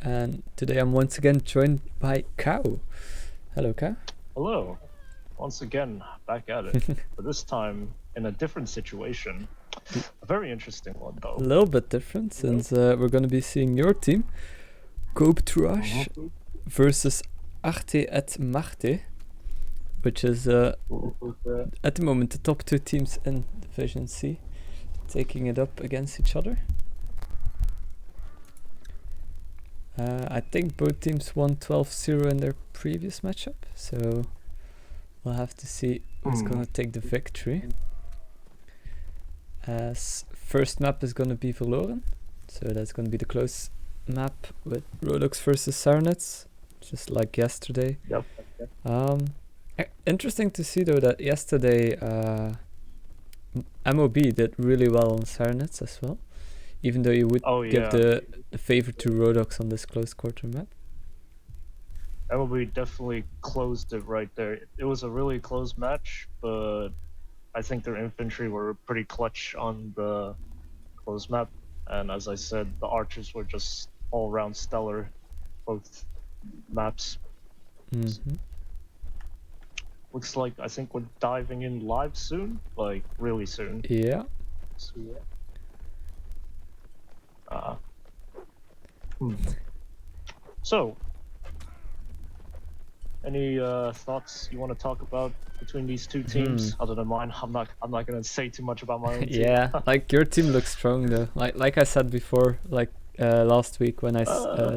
and today I'm once again joined by Cow. Hello, Cow. Hello. Once again, back at it. But this time in a different situation. A very interesting one, though. A little bit different, since we're going to be seeing your team, Kobetourage, versus Arte at Marte, which is at the moment the top two teams in Division C, taking it up against each other. I think both teams won 12-0 in their previous matchup, so we'll have to see who's gonna take the victory. As first map is gonna be Verloren, so that's gonna be the close map with Rodux versus Sarnets, just like yesterday. Yep. Interesting to see though that yesterday MOB did really well on Sarnets as well, even though you would give the favor to Rodux on this close quarter map. MOB definitely closed it right there. It was a really close match, but I think their infantry were pretty clutch on the close map, and as I said, the archers were just all around stellar both maps. Looks like I think we're diving in live soon, like really soon. Yeah. So, any thoughts you want to talk about between these two teams other than mine? I'm not gonna say too much about my own team. Yeah, like your team looks strong though. Like I said before, like last week when I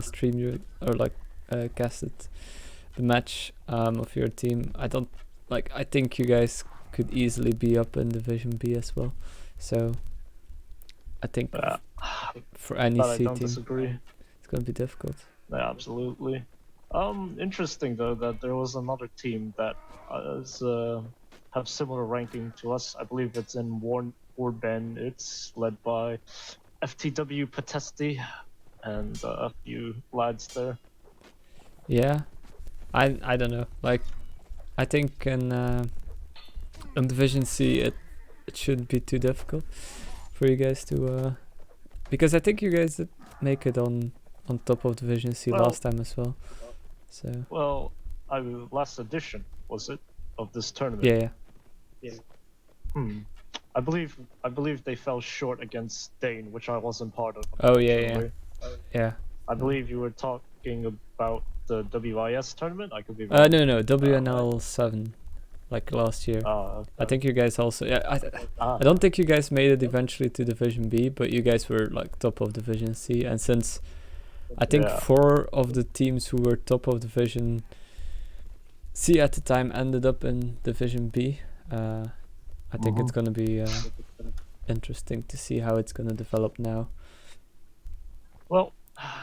streamed you or casted the match of your team, I think you guys could easily be up in Division B as well. So I think for any C team, disagree. It's gonna be difficult. Yeah, absolutely. Interesting though that there was another team that have similar ranking to us. I believe it's in Warben. It's led by FTW Patesti and a few lads there. Yeah, I don't know. Like, I think in Division C it shouldn't be too difficult for you guys to because I think you guys did make it on top of Division C last time as well. So last edition was it of this tournament? Yeah. I believe they fell short against Dane, which I wasn't part of. Oh yeah. I believe you were talking about the WIS tournament. I could be wrong. No, WNL8, like last year. Okay. I think you guys also. Yeah, I don't think you guys made it eventually to Division B, but you guys were like top of Division C, and since I think 4 of the teams who were top of Division C at the time ended up in Division B. I think it's gonna be interesting to see how it's gonna develop now. Well,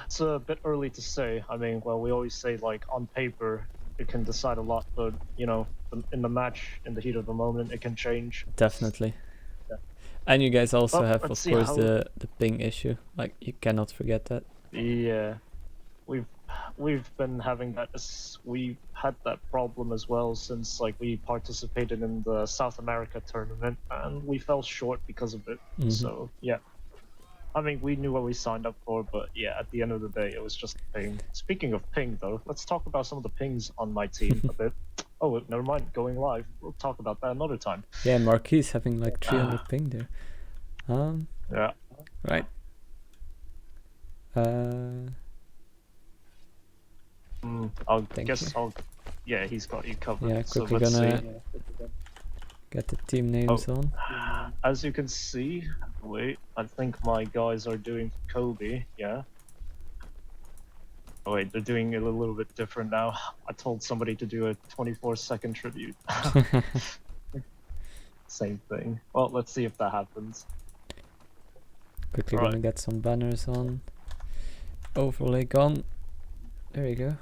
it's a bit early to say. I mean, we always say like on paper it can decide a lot, but you know, in the match, in the heat of the moment, it can change. Definitely. Yeah. And you guys also have, of course, the ping issue. Like, you cannot forget that. Yeah, we've been having that. We've had that problem as well since like we participated in the South America tournament and we fell short because of it. So yeah, I mean we knew what we signed up for, but yeah, at the end of the day, it was just ping. Speaking of ping, though, let's talk about some of the pings on my team a bit. Oh, never mind, going live. We'll talk about that another time. Yeah, Marquis having like 300 ping there. Yeah. Right. Yeah, he's got you covered. Yeah, quickly gonna get the team names on. As you can see, wait, I think my guys are doing Kobe, yeah. Oh wait, they're doing it a little bit different now. I told somebody to do a 24-second tribute. Same thing. Well, let's see if that happens. Quickly gonna get some banners on. Overlay gone. There you go.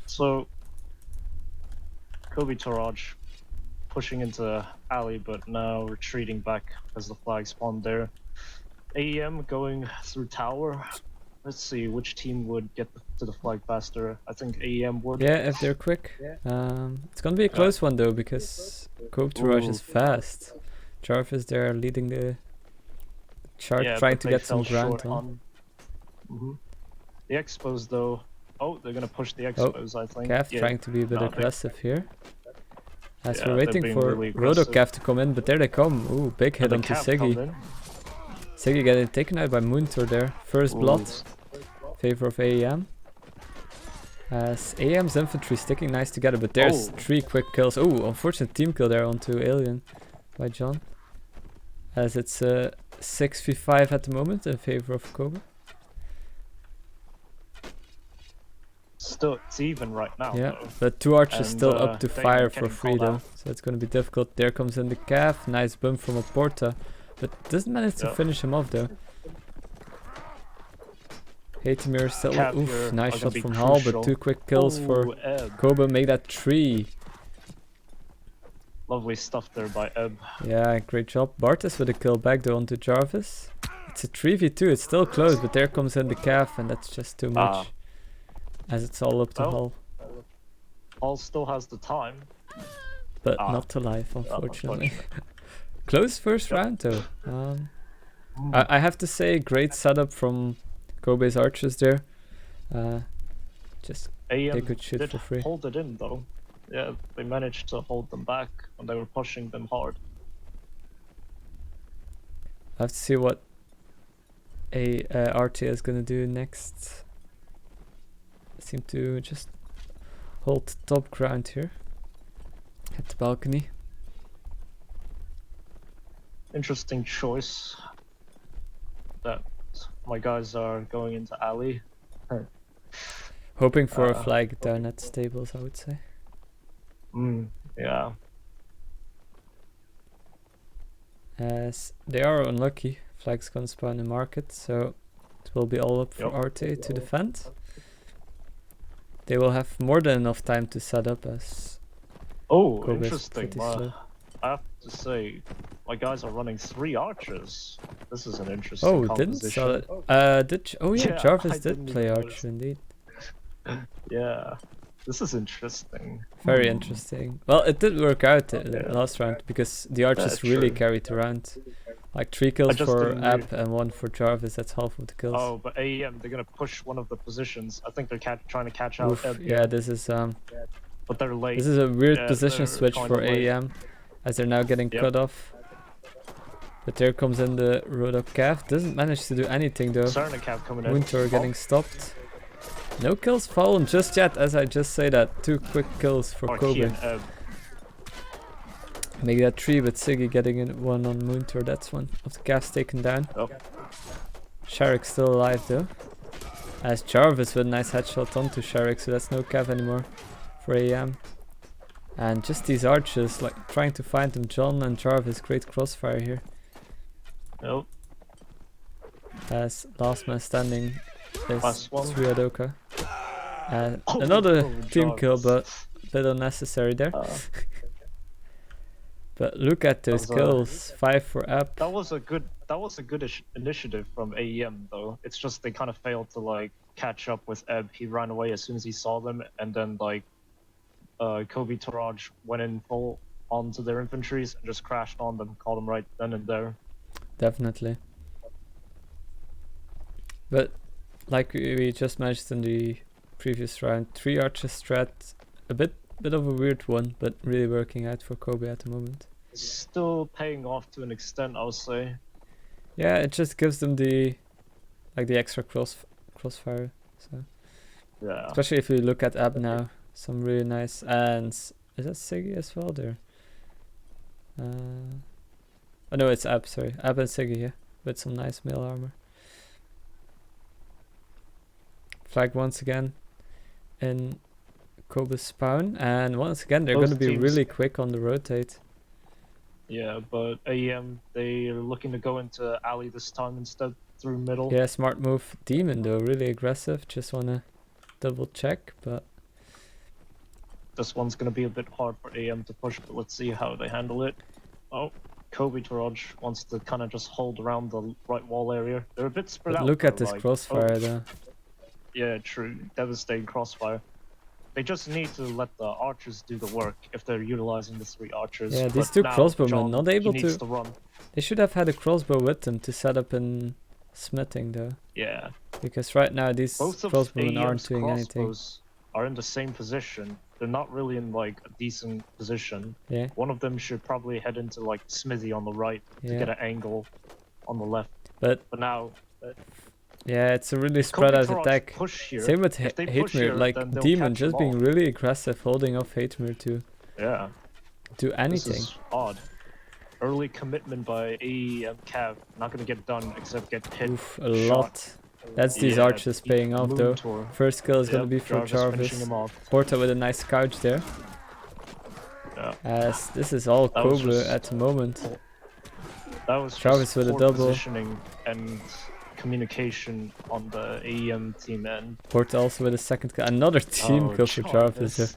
So, Kobetourage pushing into alley, but now retreating back as the flag spawned there. AEM going through tower. Let's see which team would get to the flag faster. I think AEM would. Yeah, if they're quick. It's gonna be a close one though, because Kobetourage is fast. Jarvis there leading the chart, trying to get some ground on. The Expos, though. Oh, they're gonna push the Expos, I think. Cav trying to be a bit aggressive here. As we're waiting for really Rodocav to come in, but there they come. Ooh, big hit onto Siggy. Siggy getting taken out by Moontor there. First blood. Favor of AEM. As AEM's infantry sticking nice together, but there's 3 quick kills. Oh, unfortunate team kill there onto Alien by John. As it's 6v5 at the moment in favor of Kobe. Still, it's even right now. Yeah, though. but 2 archers still up to fire for getting free though, out. so it's going to be difficult. There comes in the Cav, nice bump from a Porta, but doesn't manage to finish him off though. Hatemir still, oof, nice shot from Hall, but 2 quick kills for Kobe, make that 3. Lovely stuff there by Ebb. Yeah, great job. Bartes with a kill back though onto Jarvis. It's a 3v2, it's still close, but there comes in the Cav, and that's just too much. As it's all up to Hull. Hull still has the time. But not to life, unfortunately. Close first round though. I have to say, great setup from Kobe's archers there. Just they could shoot for free. Hold it in though. Yeah, they managed to hold them back when they were pushing them hard. I have to see what Arte is gonna do next. Seem to just hold top ground here at the balcony. Interesting choice that my guys are going into alley. Hoping for a flag down at stables, I would say. Yeah. As they are unlucky, flags gonna spawn in market, so it will be all up for Arte to defend. They will have more than enough time to set up as Kobe interesting. I have to say, my guys are running 3 archers. This is an interesting composition. Jarvis did play archer indeed. Yeah, this is interesting. Very interesting. Well, it did work out last round because the archers really carried the round. Like 3 kills for Ab and 1 for Jarvis, that's half of the kills. Oh, but AEM, they're gonna push one of the positions. I think they're trying to catch out Eb. Yeah, this is but they're late. This is a weird position switch for AEM, as they're now getting cut off. But there comes in the Rodo Cav, doesn't manage to do anything though. Moontor getting stopped. No kills fallen just yet, as I just say that. 2 quick kills for Kobe. Make that 3, but Siggy getting in 1 on Moontor. That's 1 of the Cavs taken down. Sharik still alive though. As Jarvis with a nice headshot onto Sharik, so that's no Cav anymore for AM. And just these archers, like trying to find them. John and Jarvis, great crossfire here. As last man standing is Sriadoka. And another team kill, but a bit unnecessary there. But look at those kills, 5 for App. That was a good initiative from AEM though. It's just they kind of failed to like catch up with Ebb. He ran away as soon as he saw them, and then like Kobetourage went in full onto their infantries and just crashed on them, caught them right then and there. Definitely. But like we just mentioned in the previous round, 3 archer strat, a bit of a weird one, but really working out for Kobe at the moment. Still paying off to an extent, I would say. Yeah, it just gives them the extra crossfire. So yeah. Especially if you look at Ab now, some really nice, and is that Siggy as well there? Oh no, it's Ab. Sorry, Ab and Siggy, yeah, with some nice mail armor. Flag once again in Kobe's spawn, and once again they're going to be really quick on the rotate. Yeah, but AEM, they're looking to go into alley this time instead through middle. Yeah, smart move. Demon though, really aggressive. Just want to double check, but this one's going to be a bit hard for AEM to push, but let's see how they handle it. Oh, Kobetourage wants to kind of just hold around the right wall area. They're a bit spread out. Look at this crossfire though. Yeah, true. Devastating crossfire. They just need to let the archers do the work if they're utilizing the 3 archers. Yeah, these 2 crossbowmen not able to run. They should have had a crossbow with them to set up in smithing though. Yeah. Because right now these Both of crossbowmen aren't AEM's doing anything. crossbows are in the same position. They're not really in like a decent position. Yeah. One of them should probably head into like smithy on the right to Yeah. get an angle on the left. But now, yeah, it's a really if spread out Kobetourage attack. push here, Same with if they push Hatemir, here, like then they'll Demon catch just them being all. really aggressive, holding off Hatemir to do This anything. is odd. Early commitment by AEM Cav, not gonna get done except get hit. Oof, a shot. lot. That's these archers paying off though. Tour. First kill is gonna be for finishing Jarvis. him off. Porta with a nice couch there. Yeah. As this is all Kobe at the moment. That was Jarvis just with a poor double. positioning and communication on the AEM team end. Porta also with a second kill. Another team kill for Jarvis.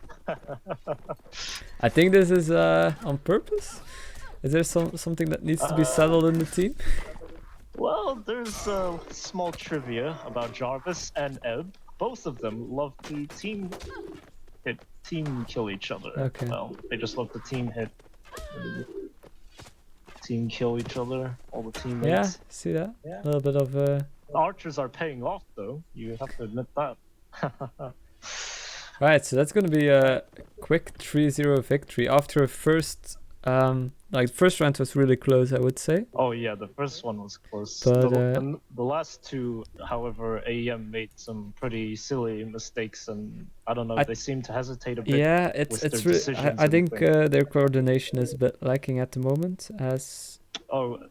I think this is on purpose. Is there something that needs to be settled in the team? Well, there's a small trivia about Jarvis and Ebb. Both of them love to team kill each other. Okay. Well, they just love to team hit. Team kill each other, all the teammates. Yeah, see that? A little bit of The archers are paying off though, you have to admit that. Right, so that's gonna be a quick 3-0 victory after a first first round was really close, I would say. Oh yeah, the first one was close. But the last two, however, AEM made some pretty silly mistakes, and I don't know, they seem to hesitate a bit. Yeah, it's really. I think their coordination is a bit lacking at the moment.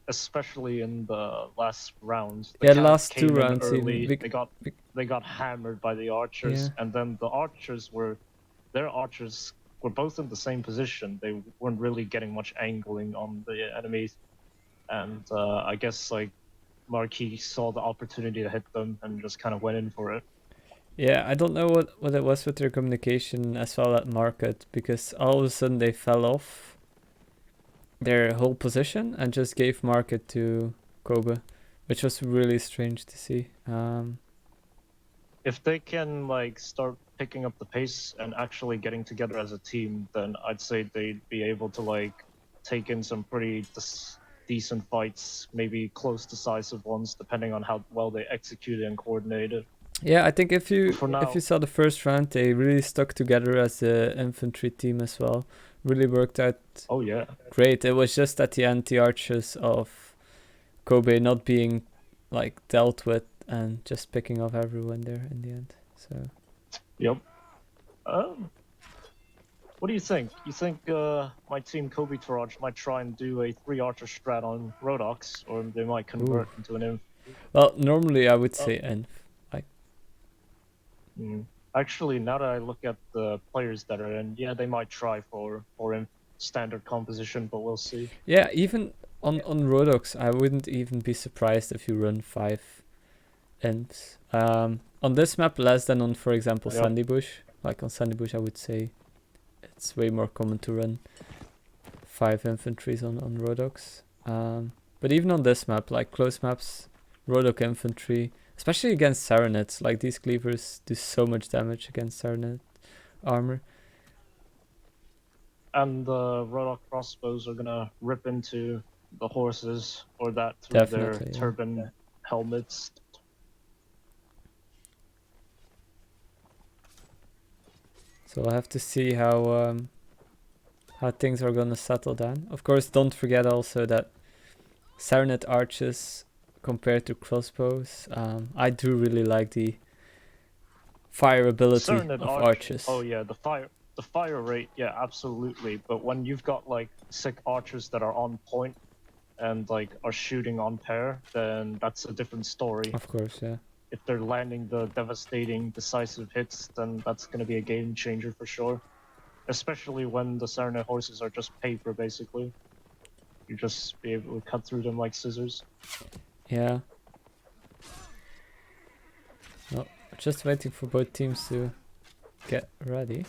Especially in the last round. The last two rounds early, even. They got hammered by the archers, and then their archers were both in the same position. They weren't really getting much angling on the enemies, and I guess like Marquis saw the opportunity to hit them and just kind of went in for it. Yeah, I don't know what it was with their communication as well at market, because all of a sudden they fell off their whole position and just gave market to Kobe, which was really strange to see. If they can like start picking up the pace and actually getting together as a team, then I'd say they'd be able to like take in some pretty decent fights, maybe close decisive ones, depending on how well they executed and coordinated. Yeah, I think if you saw the first round, they really stuck together as an infantry team as well. Really worked out. Oh yeah, great. It was just at the end the archers of Kobe not being like dealt with and just picking off everyone there in the end. So. Yep. What do you think? You think my team Kobetourage might try and do a 3 archer strat on Rodox, or they might convert into an inf? Well, normally I would say inf. Actually, now that I look at the players that are in, yeah, they might try for inf standard composition, but we'll see. Yeah, even on Rodox, I wouldn't even be surprised if you run 5 infs. On this map, less than on, for example, Sandy Bush. Like on Sandy Bush, I would say it's way more common to run 5 infantries on Rodox. But even on this map, like close maps, Rodox infantry, especially against Serenets, like these cleavers do so much damage against Serenet armor. And the Rodox crossbows are gonna rip into the horses, or that through their turban helmets. So we'll have to see how things are gonna settle down. Of course, don't forget also that Serenet archers compared to crossbows, I do really like the fire ability of archers. Oh yeah, the fire rate, yeah, absolutely. But when you've got like sick archers that are on point and like are shooting on pair, then that's a different story. Of course, yeah. If they're landing the devastating, decisive hits, then that's going to be a game changer for sure. Especially when the Serenet horses are just paper, basically. You just be able to cut through them like scissors. Yeah. No, just waiting for both teams to get ready.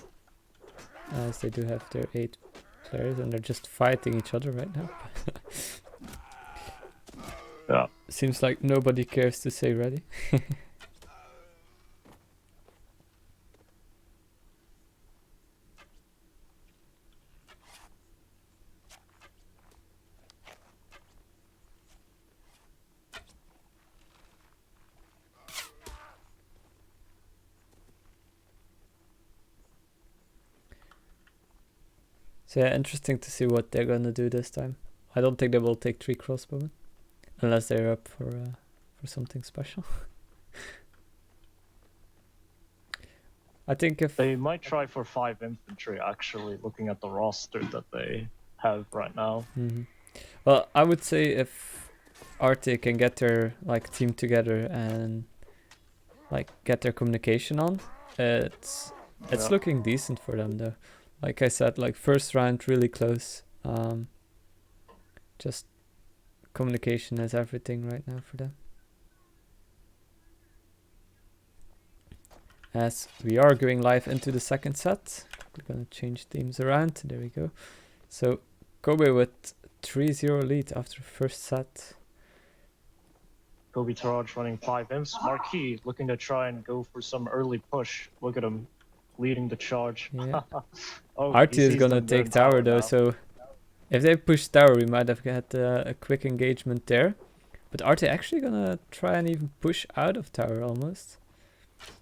As they do have their 8 players and they're just fighting each other right now. Yeah. Seems like nobody cares to say ready. So yeah, interesting to see what they're gonna do this time. I don't think they will take 3 crossbowmen, unless they're up for something special. I think if they might try for 5 infantry, actually, looking at the roster that they have right now. Well, I would say if Arte can get their like team together and like get their communication on, it's looking decent for them though. Like I said, like first round really close. Just communication is everything right now for them. As we are going live into the second set, we're gonna change teams around. There we go. So Kobe with 3-0 lead after first set. Kobetourage running 5 imps. Marquis looking to try and go for some early push. Look at him leading the charge. Yeah. Oh, Arte is gonna take tower though, now. so if they push tower, we might have had a quick engagement there. But Arte actually gonna try and even push out of tower almost.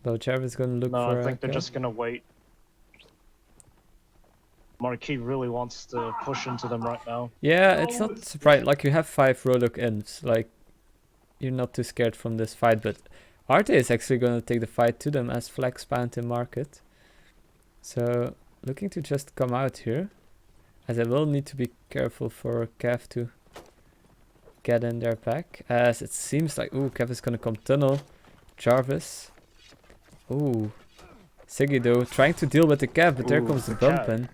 Though Jarvis gonna look for. No, I think they're just gonna wait. Marquis really wants to push into them right now. Yeah, it's not surprising. Like you have 5 Rodok imps, like you're not too scared from this fight. But Arte is actually gonna take the fight to them as flex bound in market. So looking to just come out here, as I will need to be careful for Kev to get in their pack. As it seems like Kev is gonna come tunnel. Jarvis. Siggy though trying to deal with the Kev, but there comes the bump in.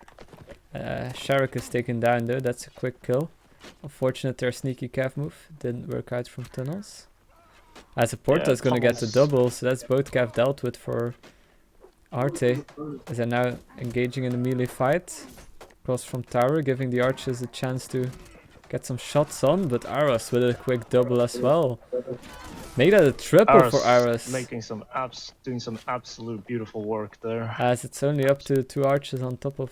Sharik is taken down though, that's a quick kill. Unfortunate their sneaky Kev move didn't work out from tunnels. As a Porta is gonna get the double, so that's both Kev dealt with for Arte. As they're now engaging in a melee fight. Cross from tower, giving the archers a chance to get some shots on, but Aras with a quick double as well. Make that a triple for Aras. Making doing some absolute beautiful work there. As it's only up to 2 archers on top of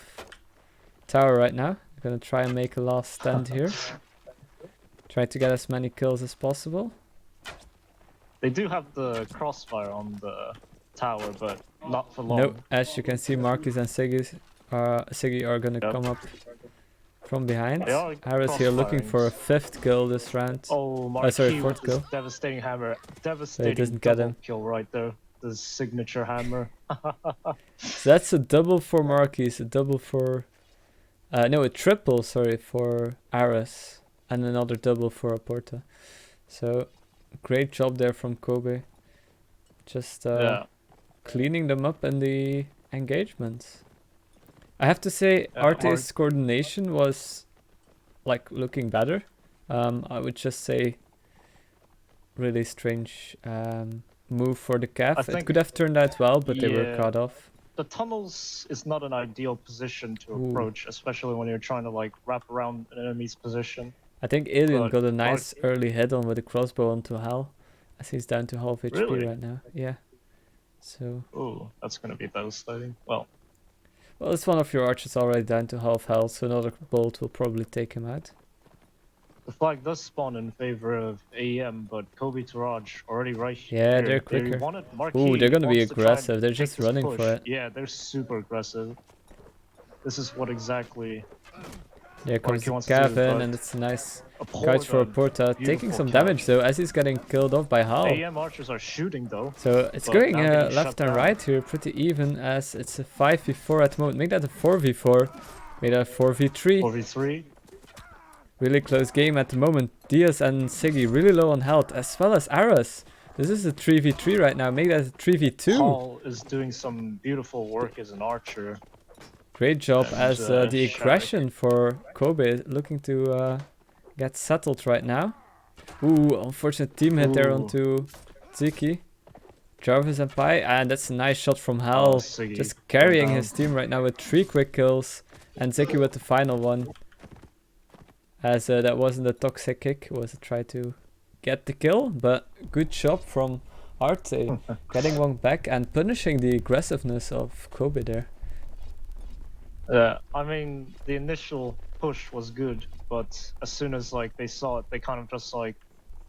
tower right now. I'm gonna try and make a last stand here. Try to get as many kills as possible. They do have the crossfire on the tower, but not for long. No, as you can see, Marcus and Siggy are gonna come up from behind. Aras here looking for a 5th kill this round. Oh, Marquis sorry, 4th kill. Devastating hammer. Devastating doesn't get him. Kill right there. The signature hammer. So that's a double for Marquis, a double for... no, a triple, sorry, for Aras. And another double for Aporta. So, great job there from Kobe. Just cleaning them up in the engagement. I have to say, Arte's coordination was like looking better. I would just say really strange move for the Cav. It could have turned out well, but they were cut off. The tunnels is not an ideal position to approach, especially when you're trying to like wrap around an enemy's position. I think Alien got a nice early hit on with a crossbow onto Hal, as he's down to half HP right now. Yeah. So. Oh, that's gonna be devastating. Well, it's one of your archers already down to half health, so another bolt will probably take him out. The flag does spawn in favor of AEM, but Kobetourage already right here. Yeah, they're quicker. They're gonna be aggressive. They're just running for it. Yeah, they're super aggressive. This is what exactly... There comes Gavin, and it's a nice couch for Porta. Taking some damage though, as he's getting killed off by Hal. AEM archers are shooting though. So it's going left and right here, pretty even, as it's a 5v4 at the moment. Make that a 4v4. Make that a 4v3. 4v3. Really close game at the moment. Diaz and Siggy really low on health, as well as Aras. This is a 3v3 right now. Make that a 3v2. Hal is doing some beautiful work as an archer. Great job as the aggression for Kobe looking to get settled right now. Unfortunate team hit there onto Ziki. Jarvis and Pai, and that's a nice shot from Hal. Just carrying his team right now with 3 quick kills. And Ziki with the final one. As that wasn't a toxic kick, it was a try to get the kill. But good job from Arte, getting one back and punishing the aggressiveness of Kobe there. Yeah, I mean, the initial push was good, but as soon as like they saw it, they kind of just like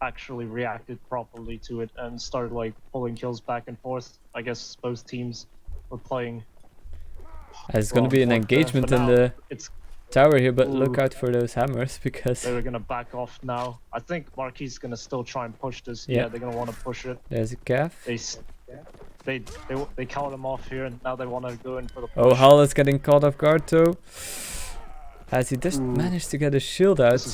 actually reacted properly to it and started like pulling kills back and forth. I guess both teams were playing. It's going to be an engagement in the tower here, but look out for those hammers because they're gonna back off now. I think Marquis is gonna still try and push this. Yeah. Yeah, they're gonna want to push it. there's a calf. They caught him off here, and now they want to go in for the push. Oh, Hull is getting caught off guard too. As he just managed to get his shield out.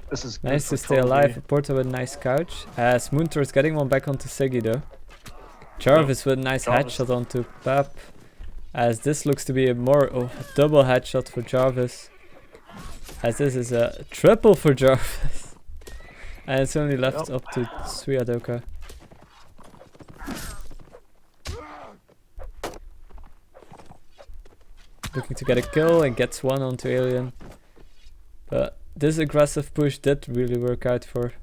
This is Nice to stay alive. Porta with a nice couch. As Moontor is getting one back onto Siggy though. Jarvis with a nice headshot onto Pep. As this looks to be a double headshot for Jarvis. As this is a triple for Jarvis. And it's only left up to Swiadoka. Looking to get a kill and gets one onto Alien. But this aggressive push did really work out for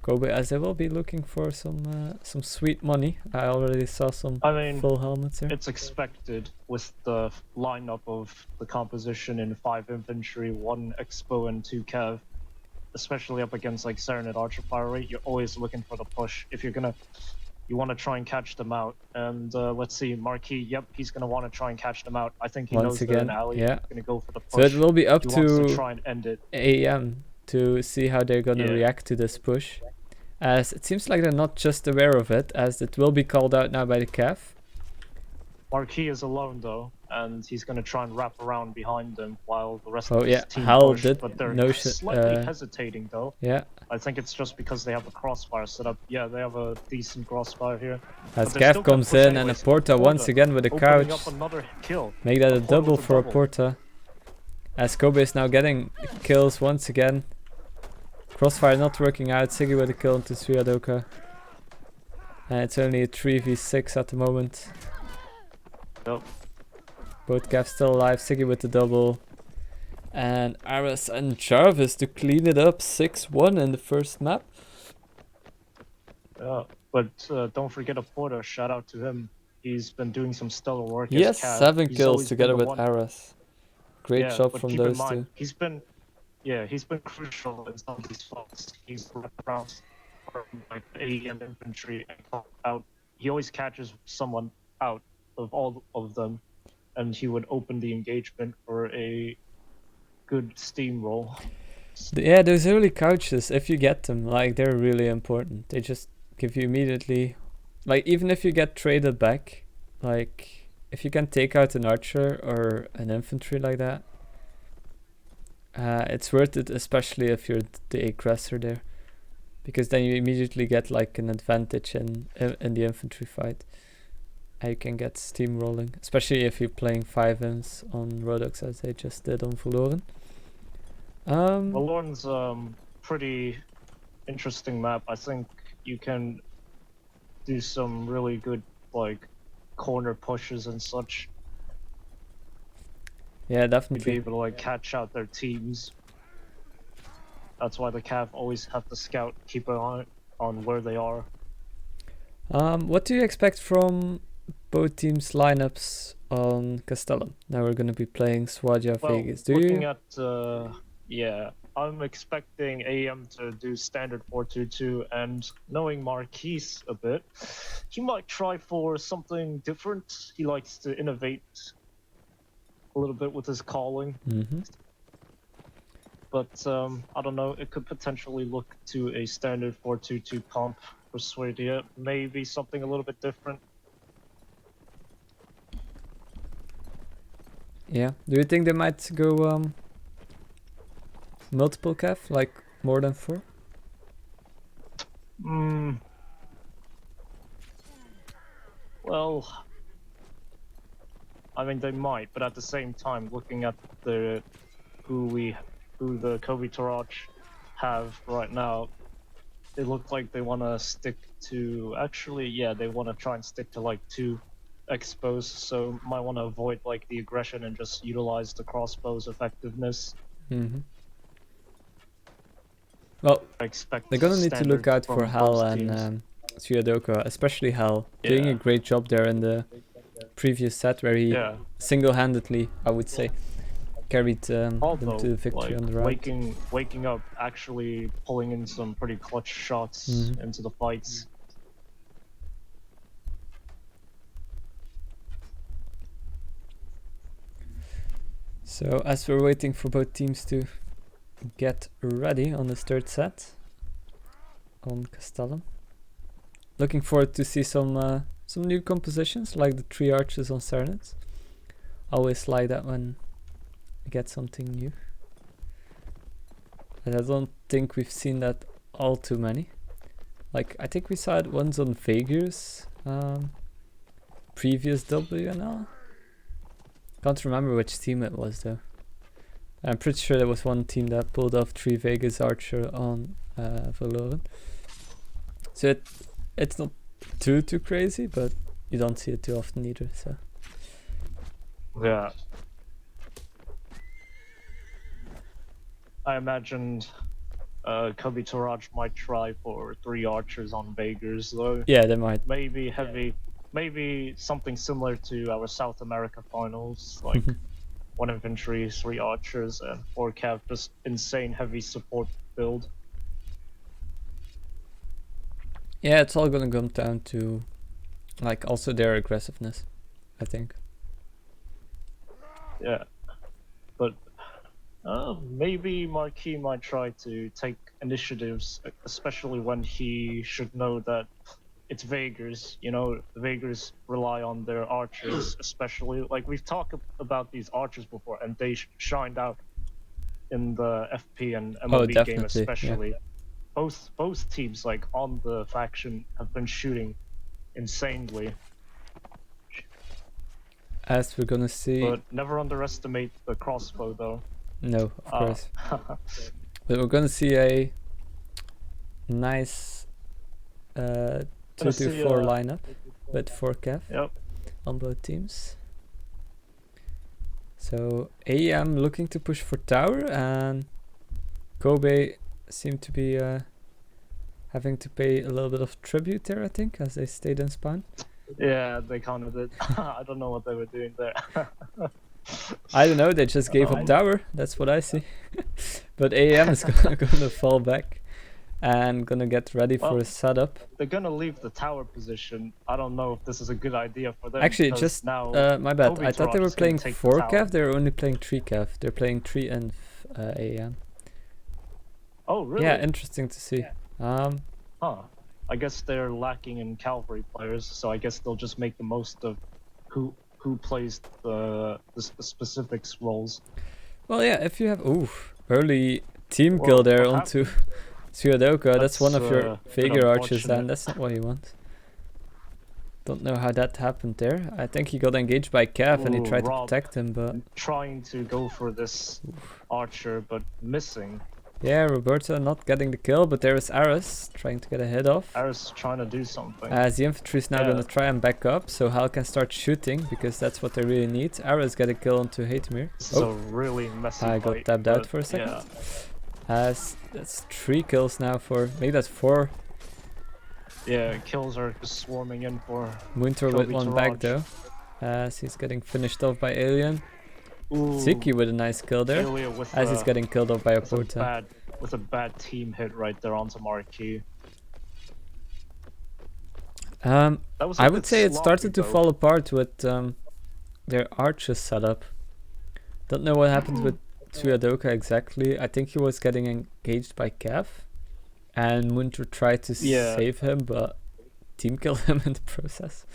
Kobe, as they will be looking for some sweet money. I already saw some full helmets here. It's expected with the lineup of the composition in 5 infantry, 1 expo and 2 cav, especially up against like Serenade Archer Fire Rate. You're always looking for the push. If you're gonna, you want to try and catch them out. And let's see, Marquis. Yep, he's gonna want to try and catch them out. I think he knows they're in alley. Yeah. He's gonna go for the push. So it will be up he wants to try and end it. AM to see how they're gonna react to this push. As it seems like they're not just aware of it, as it will be called out now by the Cav. Marquis is alone though, and he's gonna try and wrap around behind them while the rest of his team Hal push. did But they're slightly hesitating though. Yeah. I think it's just because they have a crossfire set up. Yeah, they have a decent crossfire here. As Cav comes in and a Porta once again with a couch. Up another kill. Make that a double for a Porta. As Kobe is now getting kills once again. Crossfire not working out. Siggy with a kill into Swiadoka. And it's only a 3v6 at the moment. Yep. Both Cavs still alive. Siggy with the double. And Aris and Jarvis to clean it up. 6-1 in the first map. Yeah, but don't forget a Porter. Shout out to him. He's been doing some stellar work. Yes, 7 kills together with Aris. Great job from those two. He's been crucial in some of these fights. He's wrapped around from like AEM infantry and out. He always catches someone out of all of them, and he would open the engagement for a good steamroll. Yeah, those early couches, if you get them, like they're really important. They just give you immediately, like even if you get traded back, like if you can take out an archer or an infantry like that. It's worth it, especially if you're the aggressor there, because then you immediately get like an advantage in the infantry fight. And you can get steamrolling, especially if you're playing 5-ins on Rodox as they just did on Verloren. Verloren's pretty interesting map. I think you can do some really good like corner pushes and such. Yeah, definitely. Be able to like catch out their teams. That's why the Cav always have to scout, keep an eye on where they are. What do you expect from both teams' lineups on Castellum? Now we're going to be playing Swadia Vegas. Yeah, I'm expecting AM to do standard 4-2-2, and knowing Marquis a bit, he might try for something different. He likes to innovate a little bit with his calling. But I don't know, it could potentially look to a standard 4-2-2 comp for Swadia, maybe something a little bit different. Yeah, do you think they might go multiple Cav, like more than 4? Well, I mean they might, but at the same time, looking at who the Kobetourage have right now, they look like they want to stick to. Actually, yeah, they want to try and stick to like 2 expos, so might want to avoid like the aggression and just utilize the crossbow's effectiveness. Well, they're gonna need to look out for Hal and Swiadoka, especially Hal, doing a great job there in the previous set where he single-handedly, I would say, carried them to the victory on the right. Waking up, actually pulling in some pretty clutch shots into the fights. So as we're waiting for both teams to get ready on this third set on Castellum, looking forward to see some new compositions like the 3 arches on Serenades. Always like that when we get something new. And I don't think we've seen that all too many. Like, I think we saw it once on Vegas, previous WNL. Can't remember which team it was though. I'm pretty sure there was one team that pulled off 3 Vegas Archer on Valorant. So it's not too crazy, but you don't see it too often either. So yeah, I imagined Kobetourage might try for 3 archers on Vegas though. yeah, they might. Maybe heavy, maybe something similar to our South America finals, like 1 infantry, 3 archers, and 4 cav, just insane heavy support build. Yeah, it's all gonna come down to like also their aggressiveness, I think. Yeah, but maybe Marquis might try to take initiatives, especially when he should know that it's Vegas. You know, the Vegas rely on their archers, especially. Like, we've talked about these archers before, and they shined out in the FP and MLB game, especially. Yeah. Both teams, like on the faction, have been shooting insanely. As we're gonna see. But never underestimate the crossbow, though. No, of course. But we're gonna see a nice 2-4 lineup with 4 cav on both teams. So AM looking to push for tower, and Kobe seem to be having to pay a little bit of tribute there, I think, as they stayed in spawn. Yeah, they kind of did. I don't know what they were doing there. I don't know, they just gave up tower, that's what I see. But AM is gonna fall back and gonna get ready for a setup. They're gonna leave the tower position. I don't know if this is a good idea for them. Actually, just now, my bad. I thought they were playing 4 cav, they were only playing 3 cav. They're playing 3 and AM. Oh, really? Yeah, interesting to see. I guess they're lacking in cavalry players, so I guess they'll just make the most of who plays the specifics roles. Well, yeah, if you have early team kill there onto Suadoka, that's one of your Vega archers, and that's not what you want. Don't know how that happened there. I think he got engaged by Cav and he tried to protect him, but trying to go for this archer, but missing. Yeah, Roberto not getting the kill, but there is Aris trying to get a hit off. Aris trying to do something. As the infantry is now gonna try and back up, so Hal can start shooting because that's what they really need. Aris get a kill onto Hatemir. This is a really messy I got tapped out for a second. Yeah. As that's 3 kills now for, maybe that's 4. Yeah, kills are just swarming in for Munter with 1 back though, as he's getting finished off by Alien. Ziki with a nice kill there, as he's getting killed off by a Porta. With a bad team hit right there onto Marquis. I would say it started to fall apart with their archers setup. Don't know what happened with Suadoka exactly. I think he was getting engaged by Cav, and Munter tried to save him, but team killed him in the process.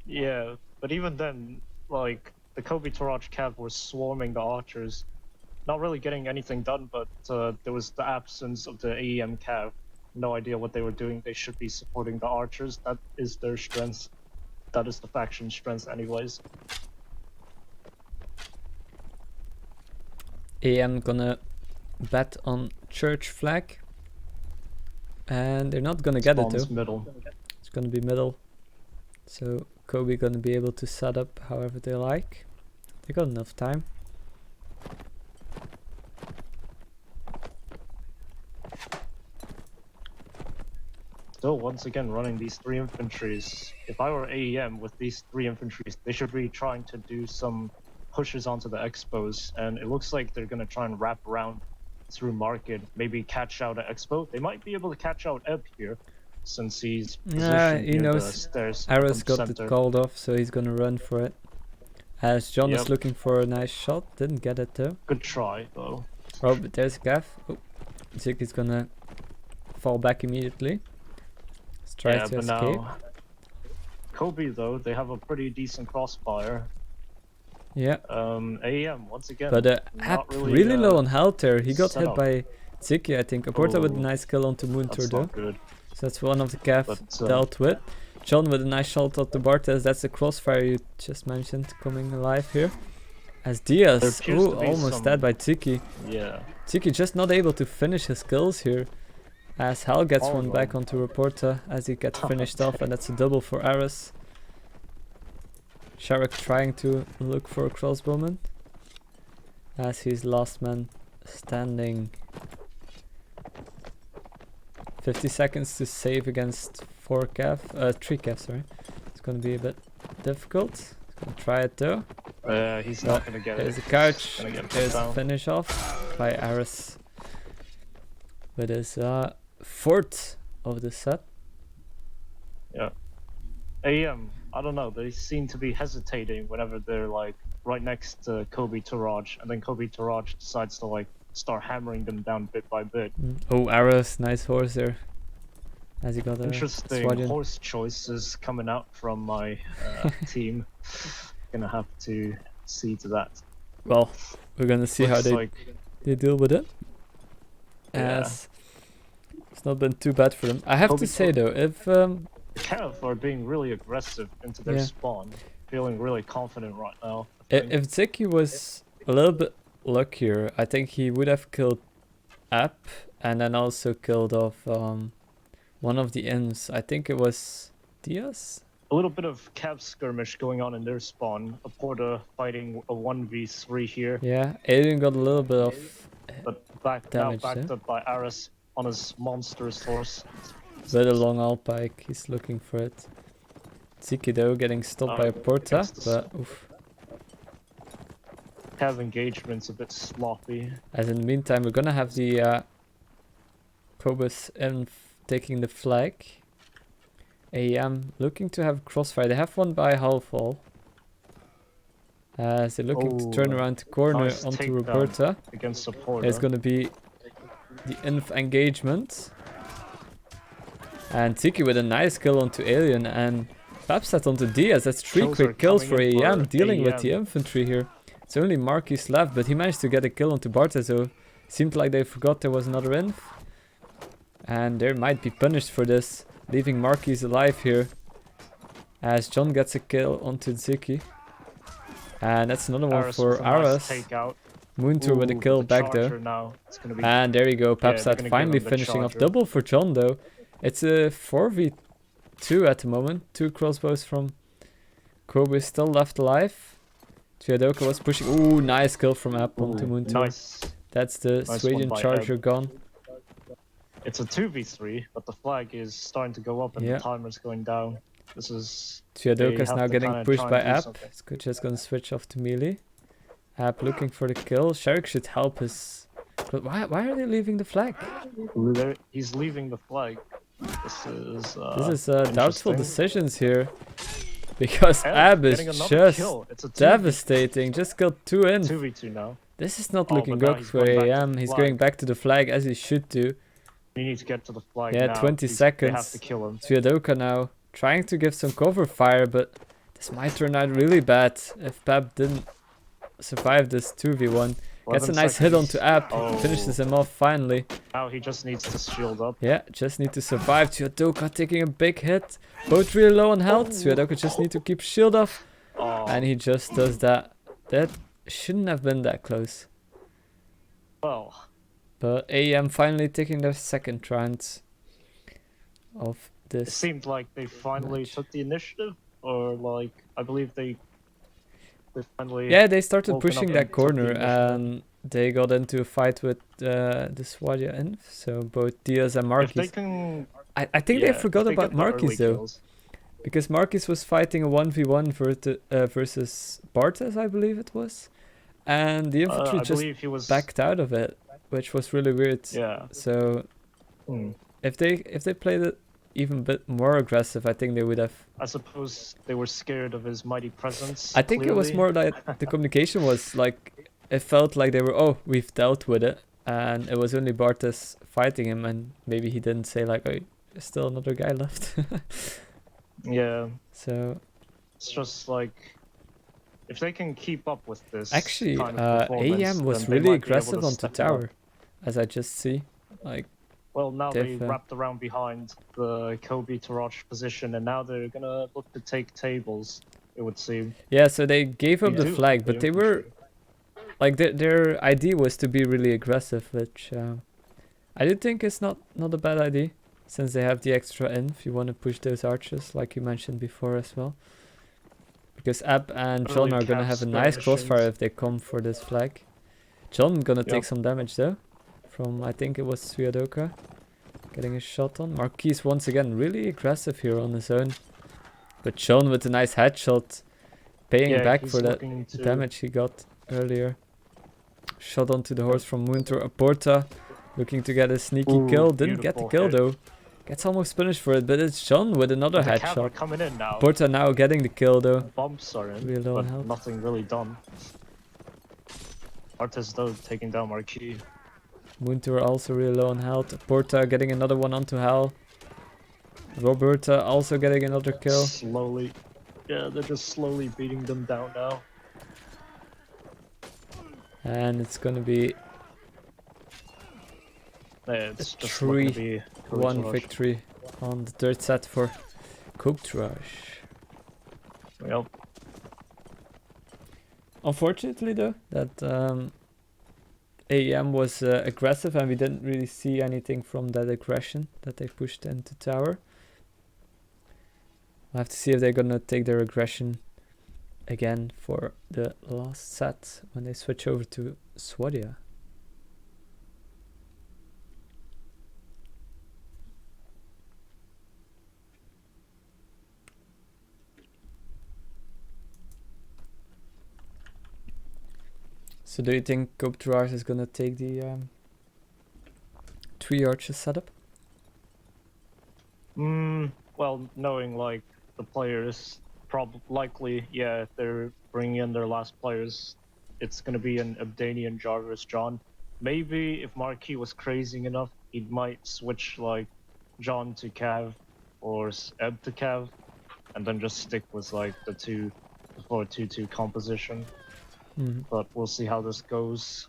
Yeah, but even then, like, the Kobetourage Cav were swarming the archers, not really getting anything done, but there was the absence of the AEM Cav. No idea what they were doing. They should be supporting the archers. That is their strength. That is the faction's strength anyways. AM gonna bet on church flag, and they're not gonna get it though. Middle. It's gonna be middle, so Kobe gonna be able to set up however they like. They got enough time. Still, once again, running these 3 infantries. If I were AEM with these 3 infantries, they should be trying to do some pushes onto the expos, and it looks like they're going to try and wrap around through market, maybe catch out an expo. They might be able to catch out Ebb here, since he's positioned he near knows the stairs. Aris got it called off, so he's going to run for it. As John is looking for a nice shot, didn't get it though. Good try though. Oh, but there's a gaff. Oh, Zik is gonna fall back immediately. Let's try to escape. Now, Kobe though, they have a pretty decent crossfire. Yeah. AEM once again. But App really low on health there. He got hit by Ziki, I think. Aporta with a nice kill onto Moontour though. Good. So that's one of the gaff dealt with. John with a nice shot at the Bartes. That's the crossfire you just mentioned coming alive here. As Diaz, almost dead by Ziki. Yeah. Ziki just not able to finish his kills here. As Hal gets one back onto Reporter as he gets finished off, and that's a double for Aris. Sharek trying to look for a crossbowman as he's last man standing. 50 seconds to save against 3 cav, sorry. It's gonna be a bit difficult. He's gonna try it though. He's not gonna get it. There's a couch. There's a finish off by Aris. With his 4th of the set. Yeah. AM, I don't know, they seem to be hesitating whenever they're like right next to Kobetourage, and then Kobetourage decides to like start hammering them down bit by bit. Oh, Aris, nice horse there. As he got a interesting horse choices coming out from my team. Gonna have to see to that. Well, we're gonna see how they deal with it. As it's not been too bad for them. I have to say though, if Cav are being really aggressive into their spawn, feeling really confident right now. If Ziki was a little bit luckier, I think he would have killed App and then also killed off one of the imps. I think it was Diaz. A little bit of Cav skirmish going on in their spawn. Aporta fighting a 1v3 here. Yeah, Alien got a little bit of damage, backed up by Aris on his monstrous horse. With a long Alpike, he's looking for it. Ziki though getting stopped by Aporta, but oof. Cav engagement's a bit sloppy. As in the meantime, we're gonna have the Cobus taking the flag. AM looking to have crossfire. They have one by Halfall. As they're looking to turn around the corner onto Roberta. Against Aporta. It's gonna be the inf engagement. And Ziki with a nice kill onto Alien and Babsat onto Diaz. That's 3 quick kills for AM dealing with the infantry here. It's only Marquis left, but he managed to get a kill onto Barta, so seemed like they forgot there was another inf. And they might be punished for this, leaving Marquis alive here. As John gets a kill onto Ziki. And that's another one for Aras. Moontour with a kill back though. And there you go, Babsat finally finishing off. Double for John though. It's a 4v2 at the moment. 2 crossbows from Kobe still left alive. Triadoka was pushing. Ooh, nice kill from App onto Moontour. Nice. That's the Sweden Charger gone. It's a 2v3, but the flag is starting to go up and the timer's going down. This is... Triadoka's now getting pushed by App. It's just gonna switch off to melee. App looking for the kill. Shark should help his... But why are they leaving the flag? He's leaving the flag. This is doubtful decisions here. Because Ab is just devastating. Just killed 2 in. 2v2 now. This is not looking good for AM. He's going back to the flag as he should do. You need to get to the flag now. 20 seconds. They have to kill him. Triadoka now trying to give some cover fire, but this might turn out really bad if Pab didn't survive this 2v1. Gets a nice hit onto App, finishes him off finally. Now he just needs to shield up. Yeah, just need to survive. Triadoka taking a big hit. Both really low on health. Triadoka just need to keep shield off. And he just does that. That shouldn't have been that close. Well. But AM finally taking their 2nd round of this. It seemed like they finally took the initiative. Or like, I believe they finally... Yeah, they started pushing that corner and they got into a fight with the Swadia Inf. So both Diaz and Marquis. I think they forgot about Marquis though. Kills. Because Marquis was fighting a 1v1 versus Bartes, I believe it was. And the infantry just backed out of it, which was really weird. Yeah. So if they played it even a bit more aggressive, I think they would have... I suppose they were scared of his mighty presence. I think it was more like the communication was like, it felt like they were, oh, we've dealt with it. And it was only Bartes fighting him, and maybe he didn't say like, oh, there's still another guy left. Yeah. So... It's just like... If they can keep up with this Actually, kind of performance, AM was then they really might be able aggressive to onto step it tower, up. as I just see. Like, Well, now they Diff, wrapped around behind the Kobetourage position, and now they're gonna look to take tables, it would seem. yeah, so they gave up They the do flag, have the but they were... infantry. Like, their idea was to be really aggressive, which I do think is not a bad idea, since they have the extra inf. You want to push those archers, like you mentioned before as well. Because Ab and John Early are gonna cav have a nice crossfire skirmishings. if they come for this flag. John gonna take Yep. some damage though, from I think it was Suyadoka. Getting a shot on. Marquis once again really aggressive here on his own. But John with a nice headshot, paying Yeah, back he's for that looking to... damage he got earlier. Shot onto the horse from Munter. Porta looking to get a sneaky Ooh, kill. Didn't get the beautiful kill hit. though. Gets almost punished for it, but it's John with another The cav are headshot. coming in now. Porta now getting the kill though. Bumps are in, Really low on but health. nothing really done. Artes though taking down Marquis. Munter also really low on health. Porta getting another one onto Hal. Roberta also getting another kill. Slowly. Yeah, they're just slowly beating them down now. And it's gonna be Yeah, it's A just looking to 3-1 be Kobetourage. victory on the third set for Kobetourage. Yep. Unfortunately though, that AEM was aggressive and we didn't really see anything from that aggression that they pushed into tower. We'll have to see if they're gonna take their aggression again for the last set when they switch over to Swadia. So do you think Kobetourage is gonna take the 3 arches setup? Well, knowing like the players, likely, yeah, if they're bringing in their last players, it's gonna be an Abdanian Jarvis John. Maybe if Marquis was crazy enough, he might switch like John to Cav or Eb to Cav, and then just stick with like the 4-2-2 composition. But we'll see how this goes.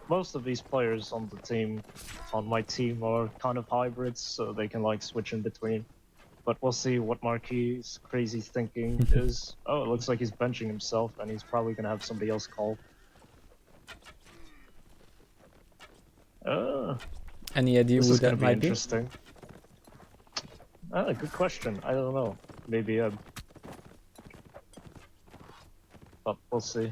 Most of these players on the team, on my team, are kind of hybrids, so they can like switch in between. But we'll see what Marquis' crazy thinking is. Oh, it looks like he's benching himself, and he's probably gonna have somebody else call. Any idea This who is gonna that be might be? interesting. Good question. I don't know. Maybe but we'll see.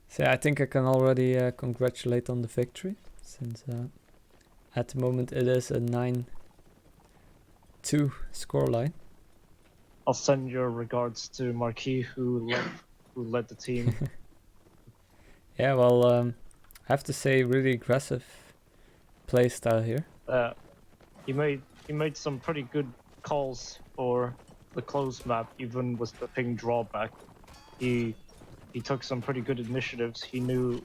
So I think I can already congratulate on the victory, since at the moment it is a 9-2 scoreline. I'll send your regards to Marquis, who led the team. Yeah, well, I have to say, really aggressive play style here. He made some pretty good calls for the closed map, even with the ping drawback. He took some pretty good initiatives. He knew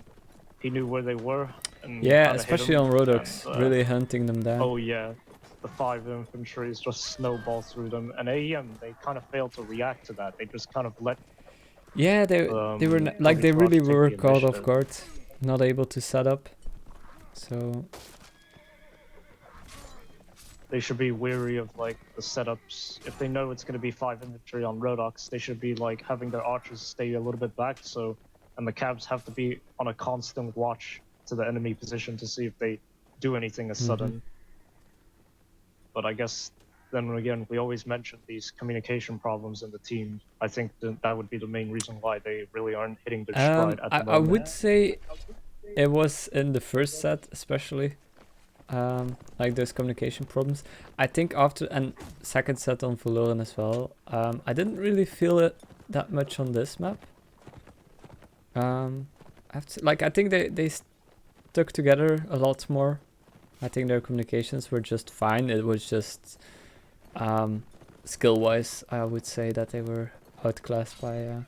where they were. And Yeah, kinda hit especially 'em, on Rodox, and, really hunting them down. Oh yeah, the 5 infantry is just snowball through them. And AEM, they kind of failed to react to that. They just kind of let. Yeah, they were like they really take the were caught off initiative. guard, not able to set up. So They should be wary of like the setups. If they know it's going to be 5 infantry on Rodox, they should be like having their archers stay a little bit back. And the cabs have to be on a constant watch to the enemy position to see if they do anything as sudden. But I guess then again, we always mention these communication problems in the team. I think that would be the main reason why they really aren't hitting their stride at the moment. I would say it was in the first set especially. Like those communication problems. I think after and second set on Valoran as well. I didn't really feel it that much on this map. I think stuck together a lot more. I think their communications were just fine. It was just skill-wise, I would say that they were outclassed by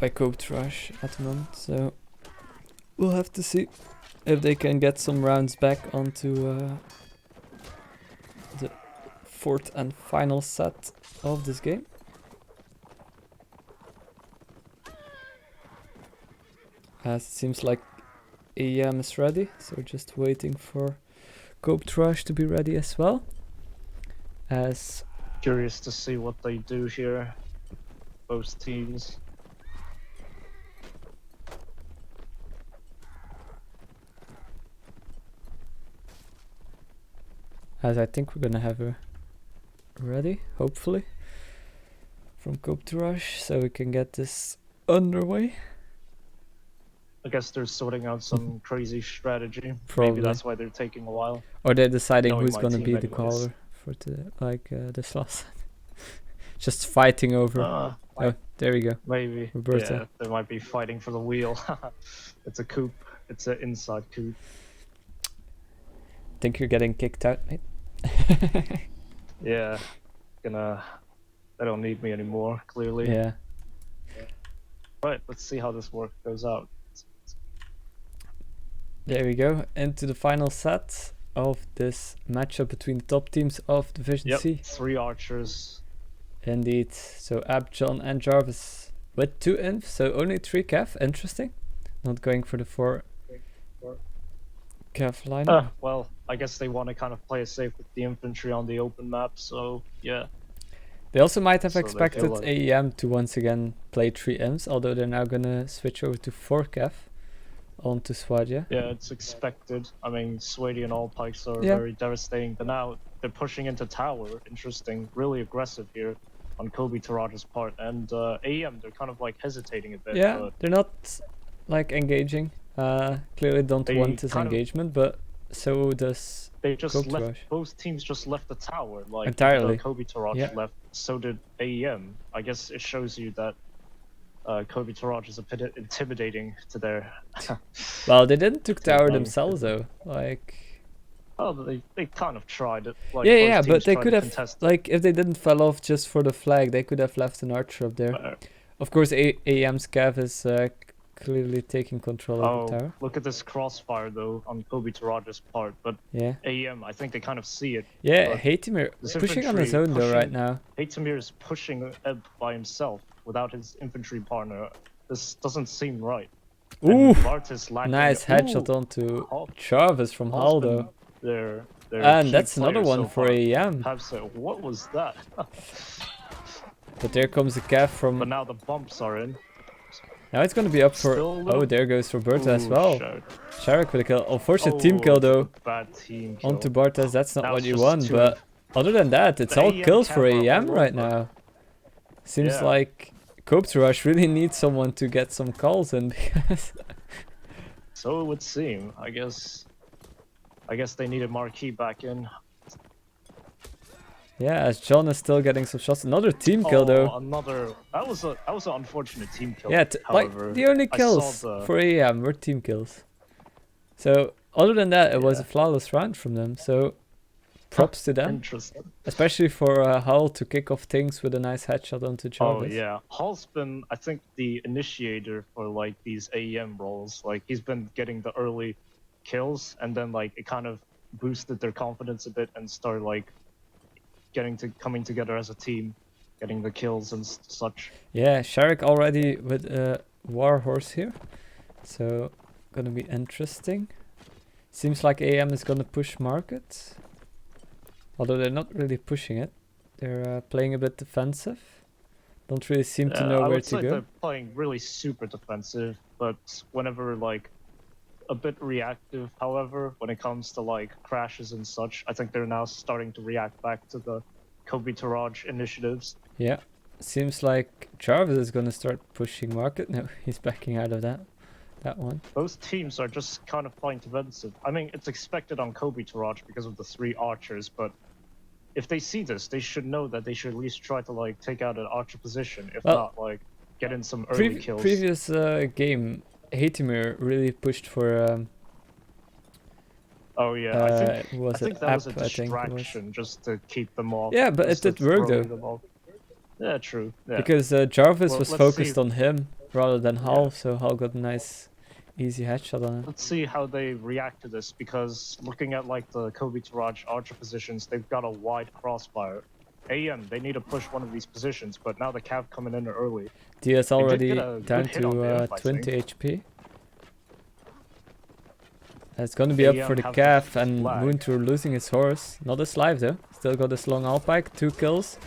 Kobetourage at the moment. So we'll have to see if they can get some rounds back onto the fourth and final set of this game. As it seems like AEM is ready, so just waiting for Kobetourage to be ready as well. As curious to see what they do here, both teams. As I think we're gonna have her ready, hopefully, from Kobetourage, so we can get this underway. I guess they're sorting out some crazy strategy. Probably. Maybe that's why they're taking a while. Or they're deciding Knowing who's my gonna team be the anyways. caller for this last set. Just fighting over. Oh, there we go. Maybe. Roberta. Yeah, they might be fighting for the wheel. It's a coup. It's an inside coup. Think you're getting kicked out, mate? Yeah. They don't need me anymore, clearly. Yeah. Right, let's see how this work goes out. There we go. Into the final set of this matchup between the top teams of Division C. 3 archers. Indeed. So Ab, John, and Jarvis with 2 inf, so only 3 cav. Interesting. Not going for the 4 cav lineup. Well, I guess they want to kind of play it safe with the infantry on the open map, so yeah. They also might have So they expected feel like- AEM to once again play 3 imps, although they're now gonna switch over to 4 cav onto Swadja. Yeah, it's expected. I mean, Swady and all pikes are Yeah. very devastating, but now they're pushing into tower. Interesting, really aggressive here on Kobetourage's part, and AEM, they're kind of like hesitating a bit. Yeah, but they're not like engaging. Clearly don't They want this kind of- engagement, but so does they just Kobetourage. left. Both teams just left the tower. Like Entirely. Kobetourage Yeah. left. So did AEM. I guess it shows you that Kobetourage is a bit intimidating to their. Well, they didn't took tower Like- themselves though. Like Oh, they kind of tried it. Like, yeah, both but teams they tried could to have contest like if they didn't fell off just for the flag, they could have left an archer up there. it. Of course, AEM's cav is clearly taking control of the Oh, tower. look at this crossfire though on Kobetourage's part, but Yeah, AEM, I think they kind of see it. yeah. But Heitemir this pushing on his infantry own though right pushing- now. Heitemir is pushing Ebb by himself without his infantry partner. This doesn't seem right. Ooh, And Marte is lacking. nice headshot onto Jarvis from Hull though. Their And key that's another player one so for far. AEM. Have said, what was that? But there comes the cav from. But now the bumps are in. Now it's gonna be up for. Still a little- Oh, there goes Roberta as Ooh, well. shit. Sharek with a kill. Unfortunate team kill though. Bad team kill. Onto Bartes, that's not That what was you just want, too- but other than that, it's The all AEM kills for camera AEM all right over. now. Seems Yeah. like Kobetourage really needs someone to get some calls in because So it would seem. I guess they needed Marquis back in. yeah, as John is still getting some shots. Another team kill though. Another. That was an unfortunate team kill. Yeah, however, like the only I saw kills the- for AEM were team kills. So other than that, it was a Yeah. flawless round from them. So props to them, Interesting. especially for Hull to kick off things with a nice headshot onto Oh Jarvis. yeah, Hall's been, I think, the initiator for like these AEM roles. Like he's been getting the early kills, and then like it kind of boosted their confidence a bit and started like coming together as a team, getting the kills and such. Yeah, Sharek already with a war horse here, so gonna be interesting. Seems like AM is gonna push market, although they're not really pushing it. They're playing a bit defensive. Don't really seem to know I where would to say go. they're playing really super defensive, but whenever like a bit reactive. However, when it comes to like crashes and such, I think they're now starting to react back to the Kobetourage initiatives. Yeah, seems like Jarvis is gonna start pushing market. No, he's backing out of that one. Both teams are just kind of playing defensive. I mean, it's expected on Kobetourage because of the 3 archers, but if they see this, they should know that they should at least try to like take out an archer position. If Well, not, like get in some early kills. Previous game, Hatimir really pushed for. Oh yeah, I think that was a App, distraction just to keep them off. Yeah, but it did work though. Yeah, true. Yeah. Because Jarvis was focused on him rather than Hull, so Hull got a nice, easy headshot on him. Let's see how they react to this, because looking at like the Kobetourage Archer positions, they've got a wide crossfire. AM, they need to push one of these positions, but now the Cav coming in early. Diaz already down to 20 HP. It's gonna be up for the Cav, and Moontour losing his horse. Not his life though. Still got his long Alpike, 2 kills.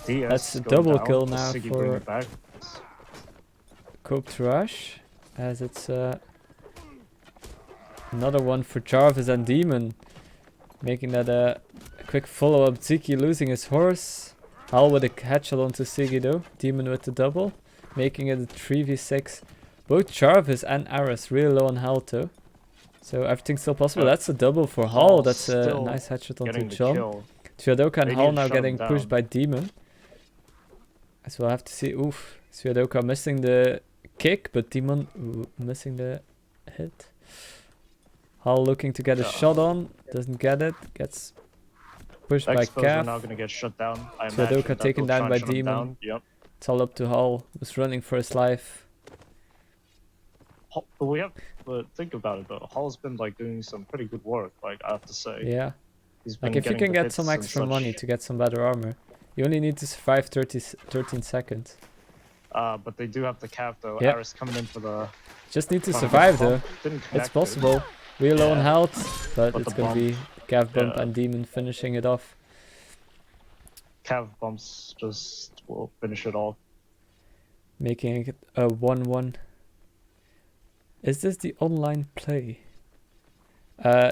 That's a double kill now for Kobetourage, as it's another one for Jarvis and Demon, making that a quick follow-up. Ziki losing his horse. Hal with a headshot onto Siggy though. Demon with the double, making it a 3v6. Both Jarvis and Aris really low on health though. So everything's still possible. That's a double for Hal. That's a nice headshot onto John. Swiadoka and Hal now getting pushed by Demon. As we'll have to see. Oof. Swiadoka missing the kick, but Demon missing the hit. Hal looking to get a shot on. Doesn't get it. Gets pushed by Cav. Now gonna get shut down. Swiadoka taken down by Demon. Yep. It's all up to Hal, who's running for his life. We have to think about it though. Hall's been like doing some pretty good work, like I have to say. Yeah. Like if you can get some extra money to get some better armor, you only need to survive 13 seconds. But they do have the Cav though. Yep. Aris coming in for the... Just need to survive though. It's possible. Real low on health, but it's gonna be Cav bump and Demon finishing it off. Cav bumps just will finish it off. Making it a 1-1. Is this the online play?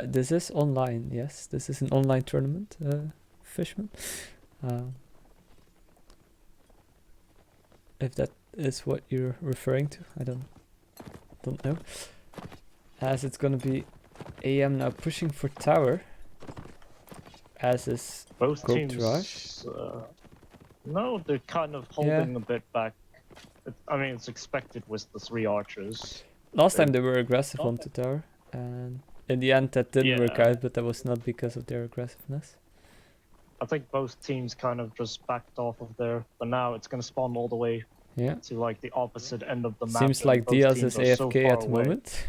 This is online, yes. This is an online tournament, Fishman. If that is what you're referring to, I don't know. As it's gonna be AM now pushing for tower. As is both Kobetourage. Teams. No, they're kind of holding a bit back. I mean, it's expected with the 3 archers. Last time they were aggressive onto tower, and in the end that didn't work out, but that was not because of their aggressiveness. I think both teams kind of just backed off of there, but now it's going to spawn all the way to like the opposite end of the map. Seems like Diaz is AFK at the moment.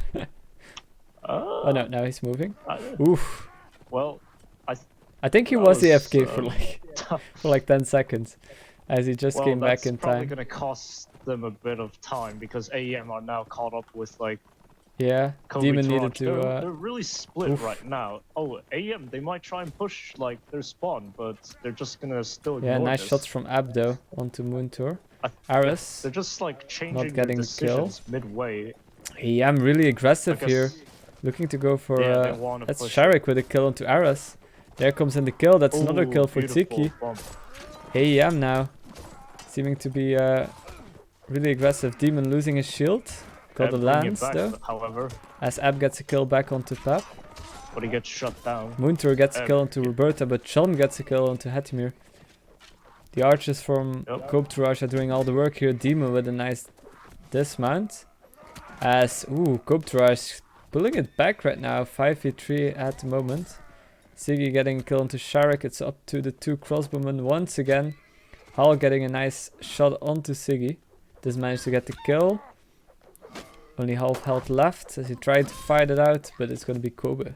Oh no, now he's moving. Oof. Well, I think he was AFK for like 10 seconds, as he just came back in time. That's probably going to cost them a bit of time, because AM are now caught up with like Demon needed to they're really split right now. Oh, AM, they might try and push like their spawn, but they're just gonna still ignore nice shots from Abdo onto Moontour. Aris they're just like changing not getting their decisions kill midway. AM really aggressive here, looking to go for that's Sharik with a kill onto Aris. There comes in the kill. That's another kill for Tiki. AM now seeming to be really aggressive. Demon losing his shield. Got the lance though. However, as Ab gets a kill back onto Pap. But he gets shut down. Moontour gets a kill onto Roberta, but Sean gets a kill onto Hatimir. The archers from Kobetourage are doing all the work here. Demon with a nice dismount. As Kobetourage pulling it back right now. 5v3 at the moment. Siggy getting a kill onto Sharik. It's up to the 2 crossbowmen once again. Hal getting a nice shot onto Siggy. Doesn't manage to get the kill. Only half health left as he tried to fight it out, but it's going to be Kobe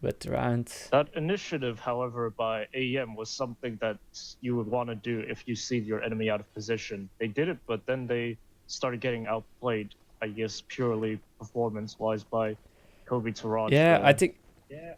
with the round. That initiative, however, by AM was something that you would want to do if you see your enemy out of position. They did it, but then they started getting outplayed, I guess, purely performance-wise by Kobetourage. Yeah, I think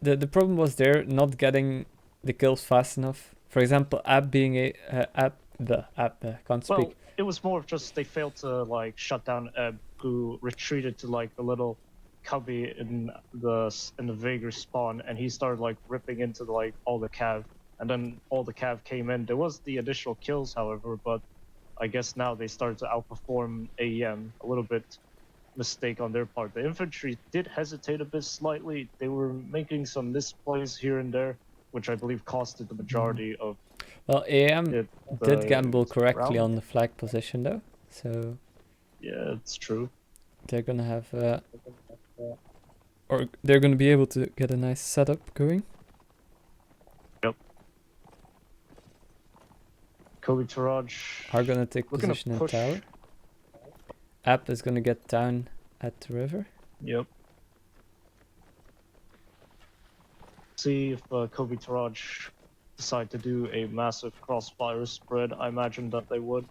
the problem was they're not getting the kills fast enough. For example, Ab being can't speak. Well, it was more of just they failed to like shut down Ab, who retreated to like the little cubby in the Vagrant spawn, and he started like ripping into like all the cav, and then all the cav came in. There was the additional kills, however, but I guess now they started to outperform AEM a little bit. Mistake on their part. The infantry did hesitate a bit slightly. They were making some misplays here and there, which I believe costed the majority of. Well, AM did gamble correctly on the flag position though, so Yeah, it's true. They're gonna have, or they're gonna be able to get a nice setup going. Yep. Kobetourage Are gonna take looking to position in push. tower. App is gonna get down at the river. Yep. See if Kobetourage decide to do a massive crossfire spread. I imagine that they would.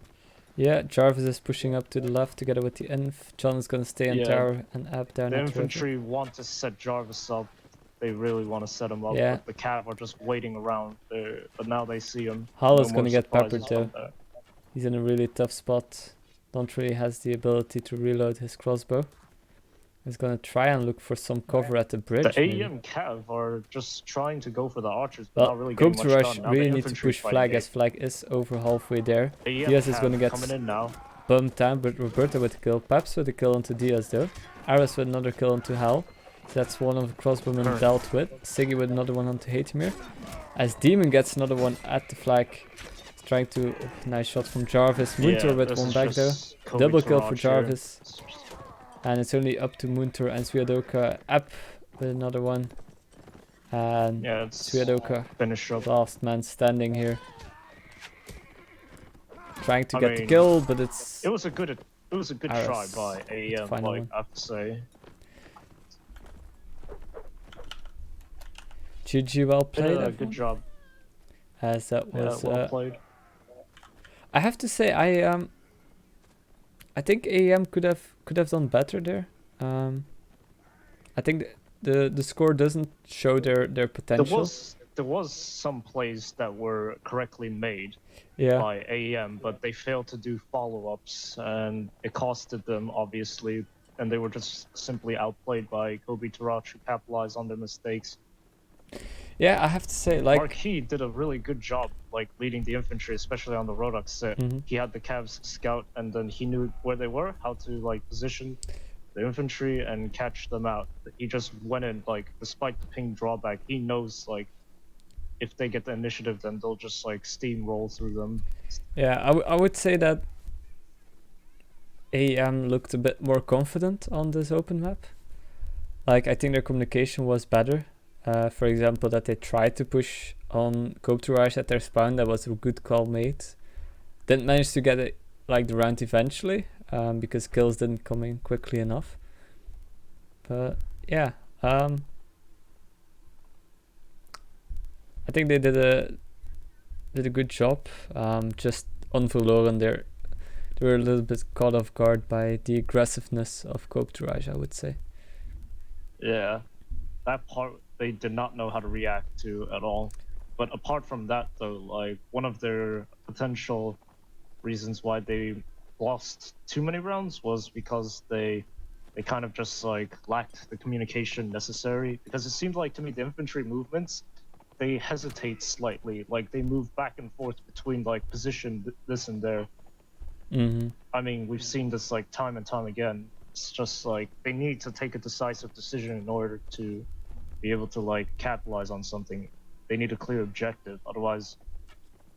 Yeah, Jarvis is pushing up to the left together with the inf. John is gonna stay in Yeah, tower and App down the at the river. infantry want to set Jarvis up. They really want to set him up, Yeah. but the Cav are just waiting around there. But now they see him. Hull No is more gonna get peppered surprises though. from there. He's in a really tough spot. Don't really has the ability to reload his crossbow. He's gonna try and look for some cover at the bridge. The Maybe. AEM Cav are just trying to go for the archers, but Well, not really getting much done. Kobetourage Now really the need to infantry push flag as flag is over halfway there. Diaz is gonna get coming in now. bumped down, but Roberto with a kill. Peps with a kill onto Diaz though. Aris with another kill onto Hal. So that's one of the crossbowmen dealt with. Siggy with another one onto Hatemir. As Demon gets another one at the flag. He's trying to... nice shot from Jarvis. Munter with one back though. Double kill for Jarvis. And it's only up to Munter and Swiadoka. App with another one. And yeah, it's Swiadoka, finish up. last man standing here. Trying to get the kill, but it's... It was a good try by AEM, like, I have to say. GG, well played. Good job. As that was well played. I have to say I think AEM could have done better there. I think the score doesn't show their potential. There was some plays that were correctly made by AEM, but they failed to do follow-ups, and it costed them, obviously, and they were just simply outplayed by Kobetourage, who capitalized on their mistakes. Yeah, I have to say, like... Marquis did a really good job, like, leading the infantry, especially on the Rodox set. He had the Cavs scout, and then he knew where they were, how to, like, position the infantry and catch them out. He just went in, like, despite the ping drawback, he knows, like, if they get the initiative, then they'll just like steamroll through them. Yeah, I would say that AEM looked a bit more confident on this open map. Like, I think their communication was better. For example, that they tried to push on Kobetourage at their spawn. That was a good call made. Didn't manage to get it like the round eventually, because kills didn't come in quickly enough. But yeah, I think they did a good job. Just unverloren, they were a little bit caught off guard by the aggressiveness of Kobetourage, I would say. Yeah, that part they did not know how to react to at all. But apart from that, though, like one of their potential reasons why they lost too many rounds was because they kind of just like lacked the communication necessary. Because it seemed like to me the infantry movements, they hesitate slightly, like they move back and forth between like position this and there. I mean, we've seen this like time and time again. It's just like they need to take a decisive decision in order to be able to like capitalize on something. They need a clear objective, otherwise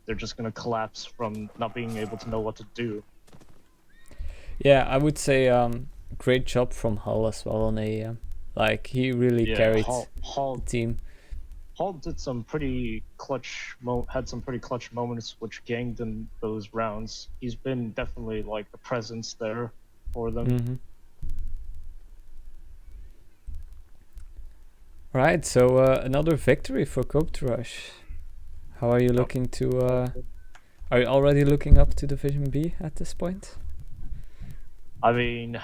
they're just going to collapse from not being able to know what to do. Yeah, I would say great job from Hull as well on AEM. Like, he really carried the team. Hull did some pretty clutch had some pretty clutch moments which gained in those rounds. He's been definitely like a presence there for them. Right, so another victory for Kobetourage. How are you looking to... are you already looking up to Division B at this point? I mean,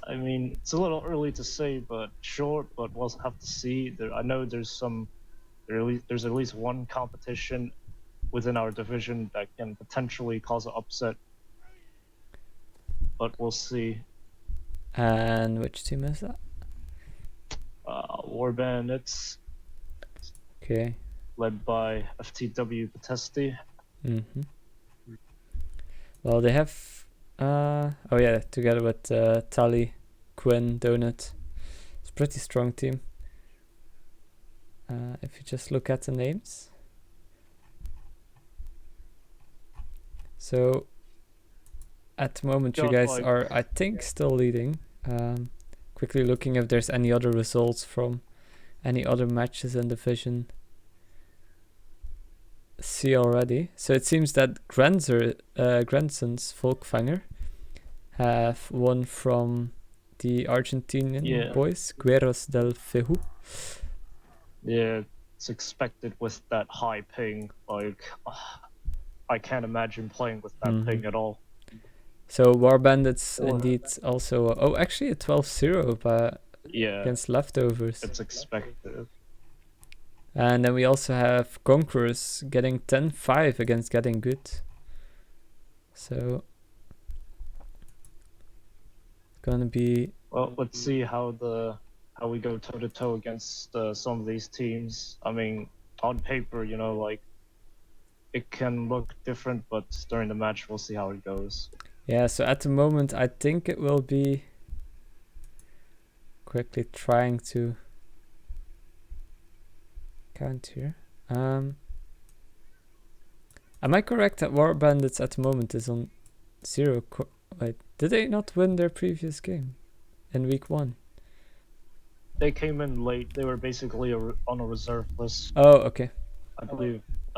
it's a little early to say, but sure. But we'll have to see. I know there's at least one competition within our division that can potentially cause an upset, but we'll see. And which team is that? War Bandits. Okay. Led by FTW Patesti. Well, they have... oh yeah, together with Tally, Quinn, Donut. It's a pretty strong team. If you just look at the names. So at the moment you got, guys like- are, I think, still leading. Quickly looking if there's any other results from any other matches in Division C already. So it seems that Grenson's Volkfanger have won from the Argentinian boys, Gueros del Feju. Yeah, it's expected with that high ping. Like, I can't imagine playing with that ping at all. So War Bandits indeed also. Oh, actually a 12-0 but against Leftovers. It's expected. And then we also have Conquerors getting 10-5 against Getting Good. So gonna be. Well, let's see how we go toe to toe against some of these teams. I mean, on paper, you know, like it can look different, but during the match, we'll see how it goes. Yeah. So at the moment, I think it will be quickly trying to count here. Am I correct that War Bandits at the moment is on 0? Wait, did they not win their previous game in week 1? They came in late. They were basically on a reserve list. Oh, okay. I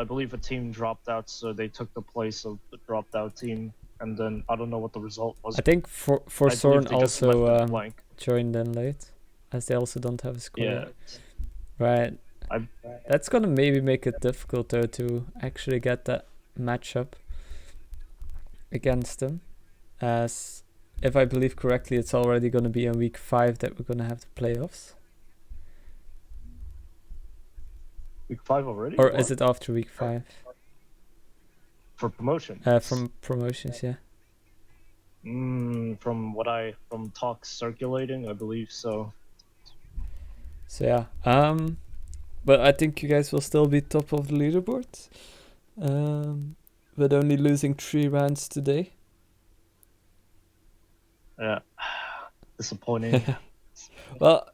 believe a team dropped out, so they took the place of the dropped out team. And then I don't know what the result was. I think Forsorn also joined in late, as they also don't have a squad. Yeah. Right. That's gonna maybe make it difficult though to actually get that matchup against them, as if I believe correctly, it's already gonna be in week 5 that we're gonna have the playoffs. Week 5 already? Or is it after week 5? For promotion? From promotions, yeah. From talks circulating, I believe so. So yeah, but I think you guys will still be top of the leaderboard, but only losing 3 rounds today. Yeah, disappointing. Well,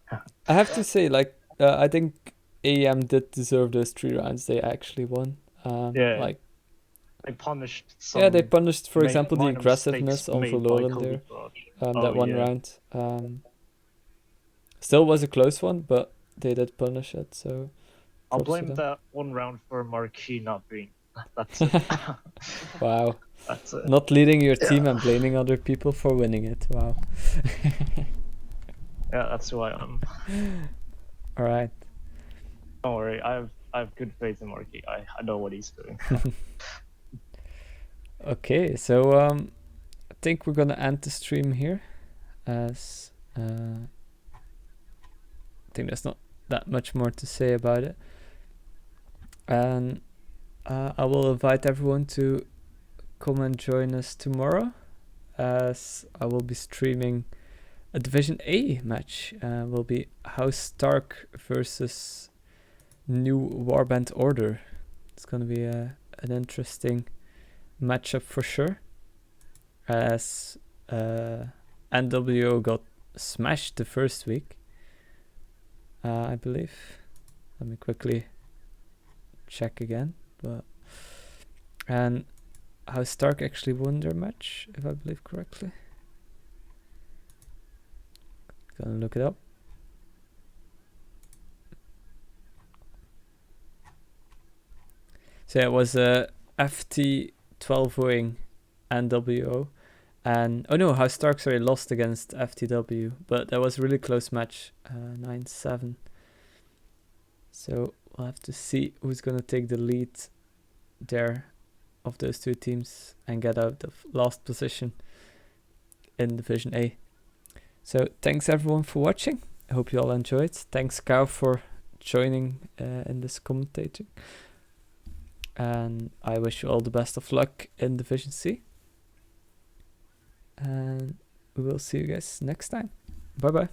I have to say, like, I think AEM did deserve those 3 rounds. They actually won. Like, they punished some. Yeah, they punished, for example, the aggressiveness on Valoran there. That one round. Still was a close one, but they did punish it. So I'll blame that one round for Marquis not being. That's it. Wow. That's it. Not leading your team and blaming other people for winning it. Wow. Yeah, that's who I am. All right. Don't worry, I have good faith in Marquis. I know what he's doing. Okay, so I think we're gonna end the stream here, as I think there's not that much more to say about it, and I will invite everyone to come and join us tomorrow, as I will be streaming a Division A match. Will be House Stark versus New Warband Order. It's gonna be an interesting matchup for sure, as NWO got smashed the first week, I believe. Let me quickly check again, and how Stark actually won their match, if I believe correctly. Gonna look it up. So yeah, it was FT 12-0ing NWO, and how Stark lost against FTW, but that was a really close match, 9-7. So we'll have to see who's gonna take the lead there of those 2 teams and get out of last position in Division A. So thanks everyone for watching. I hope you all enjoyed. Thanks Cow for joining in this commentating. And I wish you all the best of luck in Division C. And we will see you guys next time. Bye bye.